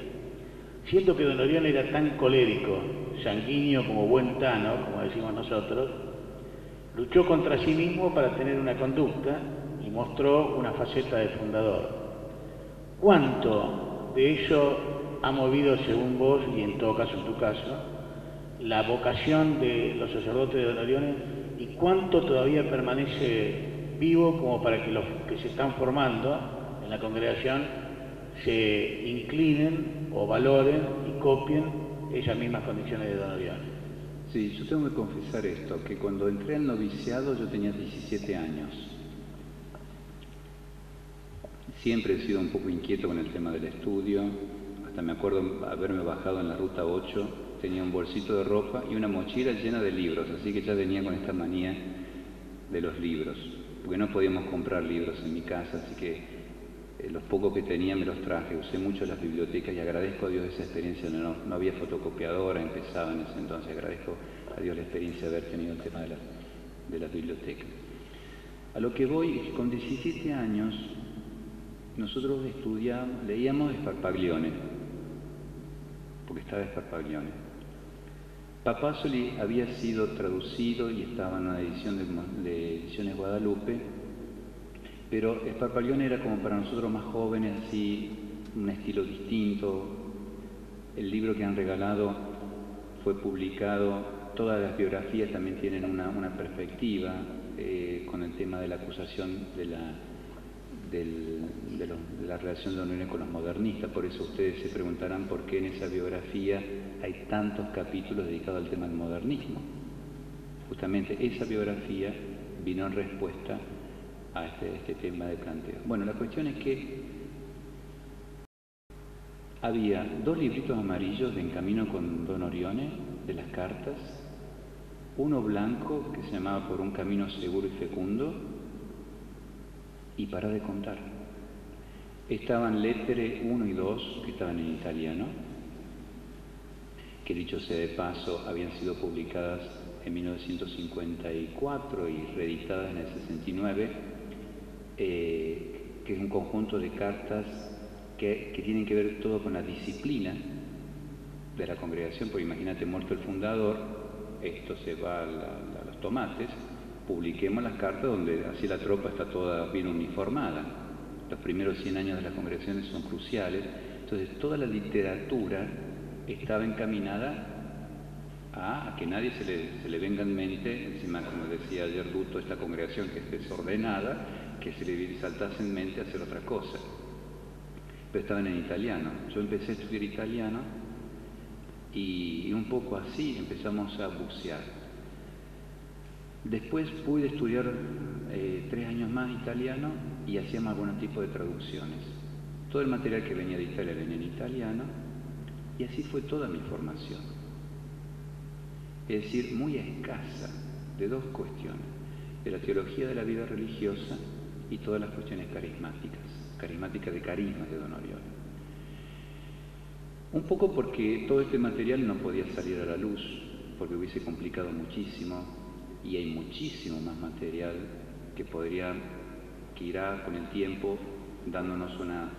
Siento que don Orione era tan colérico, sanguíneo como buen tano, como decimos nosotros, luchó contra sí mismo para tener una conducta y mostró una faceta de fundador. ¿Cuánto de eso ha movido, según vos, y en todo caso en tu caso, la vocación de los sacerdotes de don Orione, y cuánto todavía permanece vivo como para que los que se están formando en la congregación se inclinen o valoren y copien esas mismas condiciones de don Orione? Sí, yo tengo que confesar esto, que cuando entré al noviciado yo tenía 17 años. Siempre he sido un poco inquieto con el tema del estudio, hasta me acuerdo haberme bajado en la ruta 8, tenía un bolsito de ropa y una mochila llena de libros, así que ya venía con esta manía de los libros, porque no podíamos comprar libros en mi casa, así que los pocos que tenía me los traje. Usé mucho las bibliotecas y agradezco a Dios esa experiencia. No había fotocopiadora, empezaba en ese entonces, agradezco a Dios la experiencia de haber tenido el tema de las bibliotecas. A lo que voy es que con 17 años nosotros leíamos Sparpaglione, porque estaba Sparpaglione. Papasoli había sido traducido y estaba en una edición de Ediciones Guadalupe, pero Sparpaglione era como para nosotros más jóvenes, así, un estilo distinto. El libro que han regalado fue publicado, todas las biografías también tienen una perspectiva con el tema de la acusación de la relación de don Orione con los modernistas. Por eso ustedes se preguntarán por qué en esa biografía hay tantos capítulos dedicados al tema del modernismo. Justamente esa biografía vino en respuesta a este tema de planteo. Bueno, la cuestión es que había 2 libritos amarillos de En Camino con don Orione, de las cartas, uno blanco que se llamaba Por un camino seguro y fecundo, y para de contar. Estaban Lettere 1 y 2, que estaban en italiano, que dicho sea de paso, habían sido publicadas en 1954 y reeditadas en el 69, que es un conjunto de cartas que tienen que ver todo con la disciplina de la congregación, porque imagínate, muerto el fundador, esto se va a los tomates. Publiquemos las cartas donde así la tropa está toda bien uniformada. Los primeros 100 años de las congregaciones son cruciales. Entonces, toda la literatura estaba encaminada a que nadie se le venga en mente, encima, como decía ayer Duto, esta congregación que es desordenada, que se le saltase en mente hacer otra cosa. Pero estaban en italiano. Yo empecé a estudiar italiano y un poco así empezamos a bucear. Después pude estudiar 3 años más italiano y hacíamos algunos tipos de traducciones. Todo el material que venía de Italia venía en italiano y así fue toda mi formación. Es decir, muy escasa de 2 cuestiones, de la teología de la vida religiosa y todas las cuestiones carismáticas de carismas de don Orione. Un poco porque todo este material no podía salir a la luz, porque hubiese complicado muchísimo. Y hay muchísimo más material que irá con el tiempo dándonos una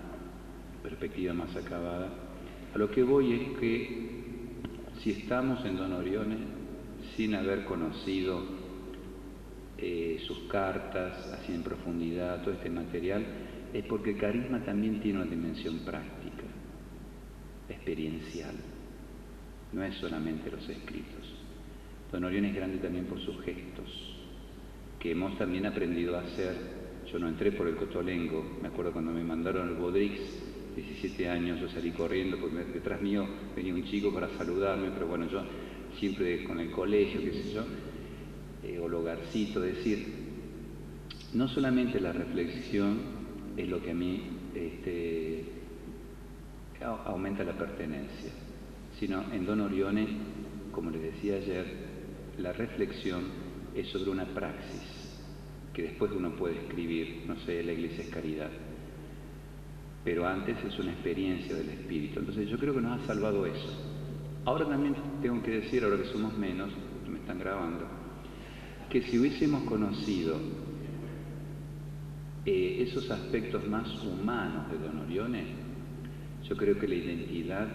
perspectiva más acabada. A lo que voy es que si estamos en don Orione sin haber conocido sus cartas así en profundidad, todo este material, es porque el carisma también tiene una dimensión práctica, experiencial, no es solamente los escritos. Don Orión es grande también por sus gestos, que hemos también aprendido a hacer. Yo no entré por el Cotolengo, me acuerdo cuando me mandaron al Bodrix, 17 años, yo salí corriendo, porque detrás mío venía un chico para saludarme, pero bueno, yo siempre con el colegio, qué sé yo, o lugarcito, decir, no solamente la reflexión es lo que a mí aumenta la pertenencia, sino en Don Orione, como les decía ayer, la reflexión es sobre una praxis que después uno puede escribir, no sé, la Iglesia es caridad, pero antes es una experiencia del Espíritu. Entonces yo creo que nos ha salvado eso. Ahora también tengo que decir, ahora que somos menos, me están grabando, que si hubiésemos conocido esos aspectos más humanos de Don Orione, yo creo que la identidad,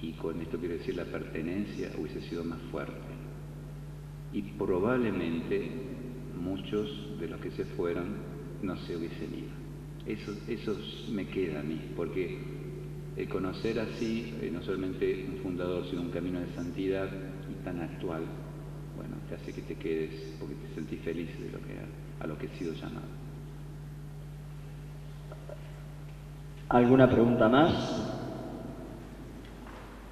y con esto quiero decir la pertenencia, hubiese sido más fuerte. Y probablemente muchos de los que se fueron no se hubiesen ido. Eso me queda a mí, porque el conocer así, no solamente un fundador, sino un camino de santidad y tan actual, bueno, te hace que te quedes, porque te sentís feliz de a lo que he sido llamado. ¿Alguna pregunta más?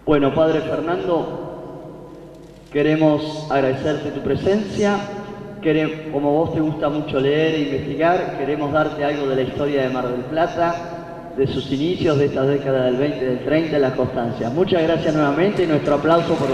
Bueno, Padre Fernando, queremos agradecerte tu presencia. Como vos te gusta mucho leer e investigar, queremos darte algo de la historia de Mar del Plata, de sus inicios, de esta década del 20, del 30, de la constancia. Muchas gracias nuevamente y nuestro aplauso por